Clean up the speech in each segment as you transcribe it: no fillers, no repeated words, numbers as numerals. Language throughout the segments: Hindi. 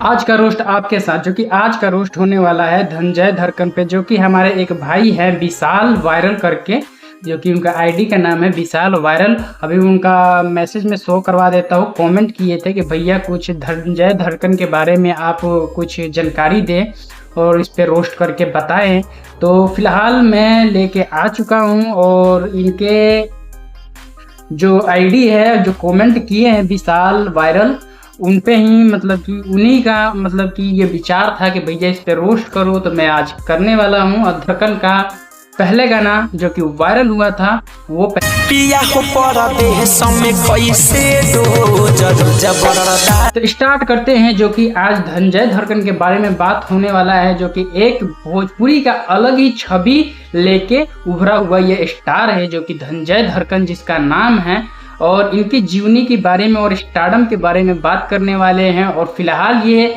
आज का रोस्ट आपके साथ, जो कि आज का रोस्ट होने वाला है धनंजय धड़कन पे, जो कि हमारे एक भाई है विशाल वायरल करके, जो कि उनका आईडी का नाम है विशाल वायरल। अभी उनका मैसेज में शो करवा देता हूँ। कमेंट किए थे कि भैया कुछ धनंजय धड़कन के बारे में आप कुछ जानकारी दें और इस पे रोस्ट करके बताएं। तो फिलहाल मैं लेके आ चुका हूँ और इनके जो आईडी है, जो कमेंट किए हैं विशाल वायरल, उन पे ही मतलब कि उन्हीं का मतलब कि ये विचार था कि भैया इस पे रोस्ट करो, तो मैं आज करने वाला हूँ। और धड़कन का पहले गाना जो कि वायरल हुआ था वो पिया को तो स्टार्ट करते हैं। जो कि आज धनंजय धड़कन के बारे में बात होने वाला है, जो कि एक भोजपुरी का अलग ही छवि लेके उभरा हुआ ये स्टार है, जो कि धनंजय धड़कन जिसका नाम है। और इनकी जीवनी के बारे में और स्टारडम के बारे में बात करने वाले हैं। और फिलहाल ये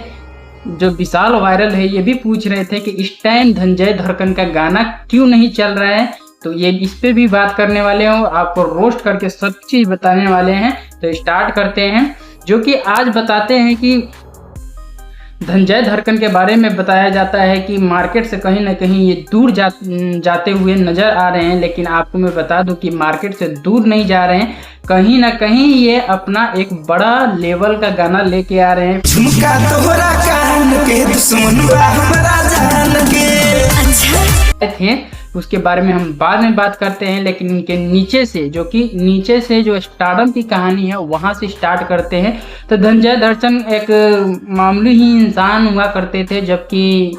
जो विशाल वायरल है ये भी पूछ रहे थे कि इस टाइम धनंजय धड़कन का गाना क्यों नहीं चल रहा है, तो ये इस पे भी बात करने वाले हैं, आपको रोस्ट करके सब चीज़ बताने वाले हैं। तो स्टार्ट करते हैं। जो कि आज बताते हैं कि धनंजय धड़कन के बारे में बताया जाता है कि मार्केट से कहीं ना कहीं ये दूर जाते हुए नज़र आ रहे हैं। लेकिन आपको मैं बता दूं कि मार्केट से दूर नहीं जा रहे हैं, कहीं ना कहीं ये अपना एक बड़ा लेवल का गाना लेके आ रहे हैं। झुमका तोहरा कान के दुश्मन बा हमरा जान के। अच्छा, उसके बारे में हम बाद में बात करते हैं। लेकिन इनके नीचे से, जो कि नीचे से जो स्टारडम की कहानी है वहाँ से स्टार्ट करते हैं। तो धनंजय धड़कन एक मामूली ही इंसान हुआ करते थे, जबकि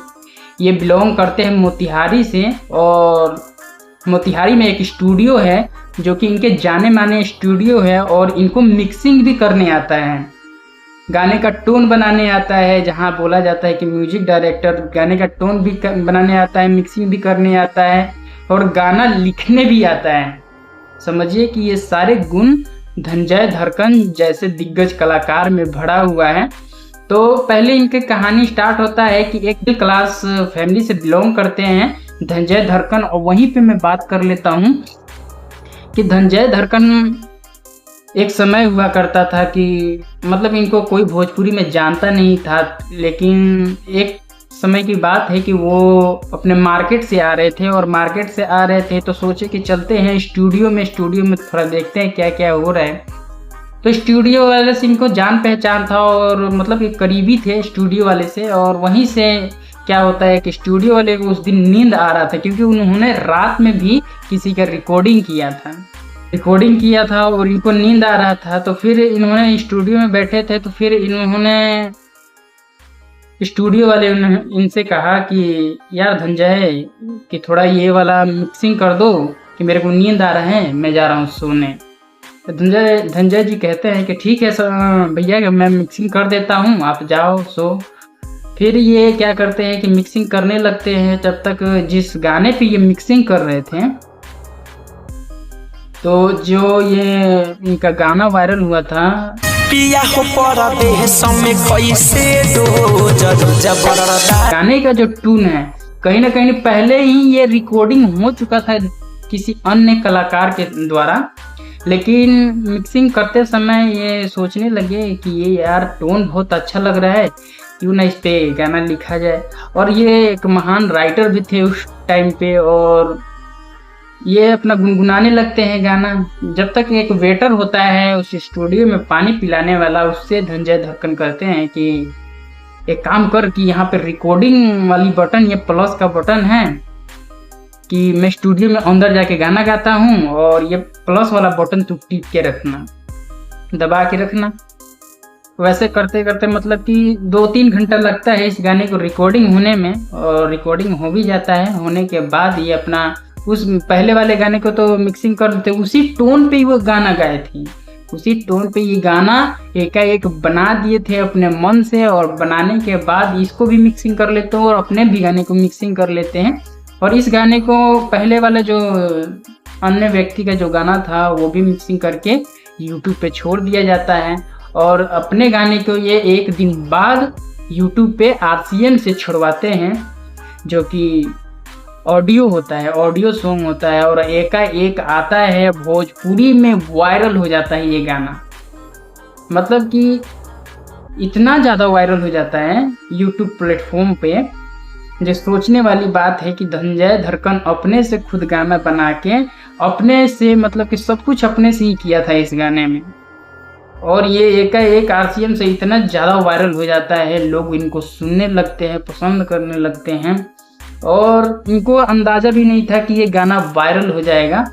ये बिलोंग करते हैं मोतिहारी से। और मोतिहारी में एक स्टूडियो है जो कि इनके जाने माने स्टूडियो है, और इनको मिक्सिंग भी करने आता है, गाने का टोन बनाने आता है। जहाँ बोला जाता है कि म्यूजिक डायरेक्टर, गाने का टोन भी बनाने आता है, मिक्सिंग भी करने आता है और गाना लिखने भी आता है। समझिए कि ये सारे गुण धनंजय धड़कन जैसे दिग्गज कलाकार में भरा हुआ है। तो पहले इनकी कहानी स्टार्ट होता है कि एक मिडिल क्लास फैमिली से बिलोंग करते हैं धनंजय धड़कन। और वहीं पे मैं बात कर लेता हूँ कि धनंजय धड़कन एक समय हुआ करता था कि मतलब इनको कोई भोजपुरी में जानता नहीं था। लेकिन एक समय की बात है कि वो अपने मार्केट से आ रहे थे, और मार्केट से आ रहे थे तो सोचे कि चलते हैं स्टूडियो में थोड़ा देखते हैं क्या क्या हो रहा है। तो स्टूडियो वाले से इनको जान पहचान था, और मतलब ये करीबी थे स्टूडियो वाले से। और वहीं से क्या होता है कि स्टूडियो वाले को उस दिन नींद आ रहा था, क्योंकि उन्होंने रात में भी किसी का रिकॉर्डिंग किया था और इनको नींद आ रहा था। तो फिर इन्होंने स्टूडियो में बैठे थे, तो फिर इन्होंने स्टूडियो वाले इनसे कहा कि यार धनंजय कि थोड़ा ये वाला मिक्सिंग कर दो कि मेरे को नींद आ रहा है, मैं जा रहा हूँ सोने। तो धनंजय जी कहते हैं कि ठीक है भैया, मैं मिक्सिंग कर देता हूँ, आप जाओ सो। फिर ये क्या करते हैं कि मिक्सिंग करने लगते हैं। तब तक जिस गाने पे ये मिक्सिंग कर रहे थे, तो जो ये इनका गाना वायरल हुआ था, पिया को गाने का जो टून है कहीं ना कहीं पहले ही ये रिकॉर्डिंग हो चुका था किसी अन्य कलाकार के द्वारा। लेकिन मिक्सिंग करते समय ये सोचने लगे कि ये यार टोन बहुत अच्छा लग रहा है, क्यों ना इस पे गाना लिखा जाए। और ये एक महान राइटर भी थे उस टाइम पे, और ये अपना गुनगुनाने लगते हैं गाना। जब तक एक वेटर होता है उस स्टूडियो में पानी पिलाने वाला, उससे धनंजय धड़कन कहते हैं कि एक काम कर कि यहाँ पे रिकॉर्डिंग वाली बटन, ये प्लस का बटन है, कि मैं स्टूडियो में अंदर जाके गाना गाता हूँ, और ये प्लस वाला बटन तू टिप के रखना, दबा के रखना। वैसे करते करते मतलब कि 2-3 घंटा लगता है इस गाने को रिकॉर्डिंग होने में, और रिकॉर्डिंग हो भी जाता है। होने के बाद ये अपना उस पहले वाले गाने को तो मिक्सिंग कर देते, उसी टोन पे ही वो गाना गाए थे, उसी टोन पे ये गाना एकाएक बना दिए थे अपने मन से। और बनाने के बाद इसको भी मिक्सिंग कर लेते हैं और अपने भी गाने को मिक्सिंग कर लेते हैं। और इस गाने को पहले वाला जो अन्य व्यक्ति का जो गाना था वो भी मिक्सिंग करके यूट्यूब पे छोड़ दिया जाता है। और अपने गाने को ये एक दिन बाद यूट्यूब पे RCN से छुड़वाते हैं, जो कि ऑडियो होता है, ऑडियो सॉन्ग होता है। और एकाएक आता है भोजपुरी में वायरल हो जाता है ये गाना। मतलब कि इतना ज़्यादा वायरल हो जाता है यूट्यूब प्लेटफॉर्म पे, जो सोचने वाली बात है कि धनंजय धड़कन अपने से खुद गाना बना के अपने से मतलब कि सब कुछ अपने से ही किया था इस गाने में। और ये एकाएक RCM से इतना ज़्यादा वायरल हो जाता है, लोग इनको सुनने लगते हैं, पसंद करने लगते हैं। और इनको अंदाज़ा भी नहीं था कि ये गाना वायरल हो जाएगा।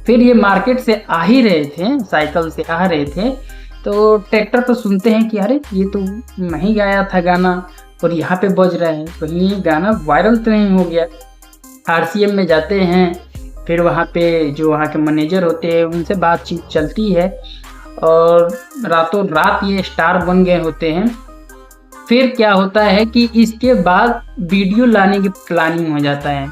फिर ये मार्केट से आ ही रहे थे, साइकिल से आ रहे थे, तो ट्रैक्टर पर सुनते हैं कि अरे ये तो नहीं गाया था गाना और यहाँ पे बज रहा है, कहीं ये गाना वायरल तो नहीं हो गया। RCM में जाते हैं, फिर वहाँ पे जो वहाँ के मैनेजर होते हैं उनसे बातचीत चलती है और रातों रात ये स्टार बन गए होते हैं। फिर क्या होता है कि इसके बाद वीडियो लाने की प्लानिंग हो जाता है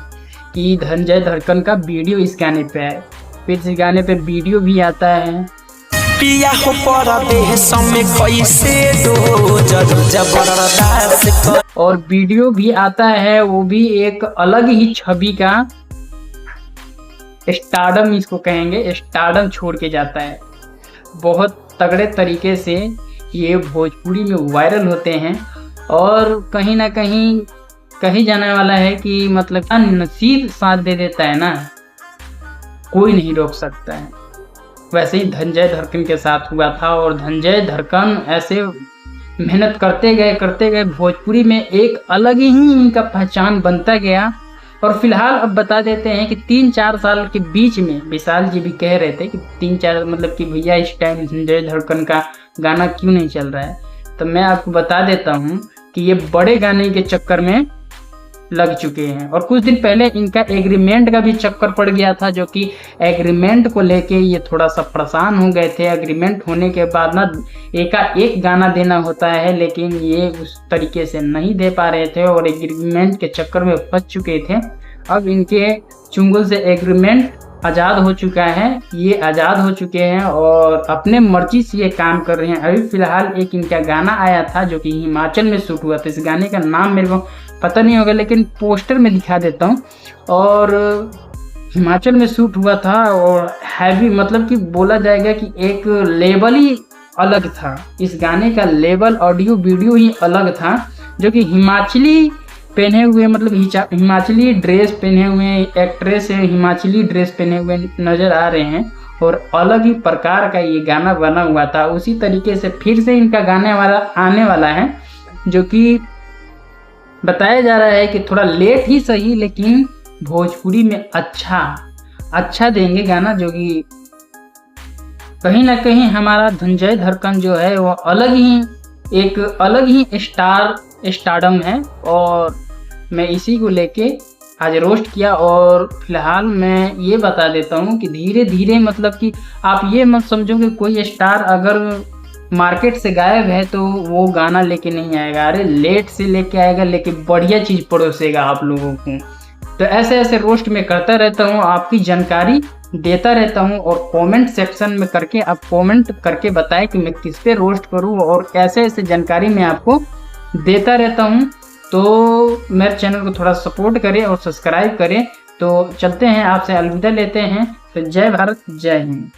कि धनंजय धड़कन का वीडियो इस गाने पे आए। फिर इस गाने पे वीडियो भी आता है। पिया हो परदेश में कैसे दो जबरदस्त कर। और वीडियो भी आता है, वो भी एक अलग ही छवि का, स्टारडम इसको कहेंगे, स्टारडम छोड़ के जाता है। बहुत तगड़े तरीके से ये भोजपुरी में वायरल होते हैं और कहीं ना कहीं कही जाने वाला है कि मतलब नसीब साथ दे देता है ना, कोई नहीं रोक सकता है। वैसे ही धनंजय धड़कन के साथ हुआ था और धनंजय धड़कन ऐसे मेहनत करते गए भोजपुरी में एक अलग ही इनका पहचान बनता गया। और फिलहाल अब बता देते हैं कि 3-4 साल के बीच में विशाल जी भी कह रहे थे कि 3-4 मतलब कि भैया इस टाइम धनंजय धड़कन का गाना क्यों नहीं चल रहा है। तो मैं आपको बता देता हूँ कि ये बड़े गाने के चक्कर में लग चुके हैं। और कुछ दिन पहले इनका एग्रीमेंट का भी चक्कर पड़ गया था, जो कि एग्रीमेंट को लेके ये थोड़ा सा परेशान हो गए थे। एग्रीमेंट होने के बाद ना एकाएक गाना देना होता है, लेकिन ये उस तरीके से नहीं दे पा रहे थे और एग्रीमेंट के चक्कर में फंस चुके थे। अब इनके चुंगल से एग्रीमेंट आज़ाद हो चुका है, ये आज़ाद हो चुके हैं और अपने मर्जी से ये काम कर रहे हैं। अभी फ़िलहाल एक इनका गाना आया था जो कि हिमाचल में शूट हुआ था। इस गाने का नाम मेरे को पता नहीं होगा, लेकिन पोस्टर में दिखा देता हूँ। और हिमाचल में शूट हुआ था और हैवी मतलब कि बोला जाएगा कि एक लेवल ही अलग था। इस गाने का लेवल ऑडियो वीडियो ही अलग था, जो कि हिमाचली पहने हुए मतलब हिमाचली ड्रेस पहने हुए एक्ट्रेस है, हिमाचली ड्रेस पहने हुए नज़र आ रहे हैं और अलग ही प्रकार का ये गाना बना हुआ था। उसी तरीके से फिर से इनका गाने वाला आने वाला है, जो कि बताया जा रहा है कि थोड़ा लेट ही सही, लेकिन भोजपुरी में अच्छा देंगे गाना, जो कि कहीं ना कहीं हमारा धनंजय धड़कन जो है वो एक अलग ही स्टारडम है। और मैं इसी को लेके आज रोस्ट किया। और फिलहाल मैं ये बता देता हूँ कि धीरे धीरे मतलब कि आप ये मत समझो कि कोई स्टार अगर मार्केट से गायब है तो वो गाना लेके नहीं आएगा। अरे लेट से लेके आएगा, लेकिन बढ़िया चीज़ परोसेगा आप लोगों को। तो ऐसे रोस्ट में करता रहता हूँ, आपकी जानकारी देता रहता हूँ। और कमेंट सेक्शन में करके आप कमेंट करके बताएं कि मैं किस पे रोस्ट करूँ, और ऐसे जानकारी मैं आपको देता रहता हूँ। तो मेरे चैनल को थोड़ा सपोर्ट करें और सब्सक्राइब करें। तो चलते हैं, आपसे अलविदा लेते हैं। तो जय भारत, जय हिंद।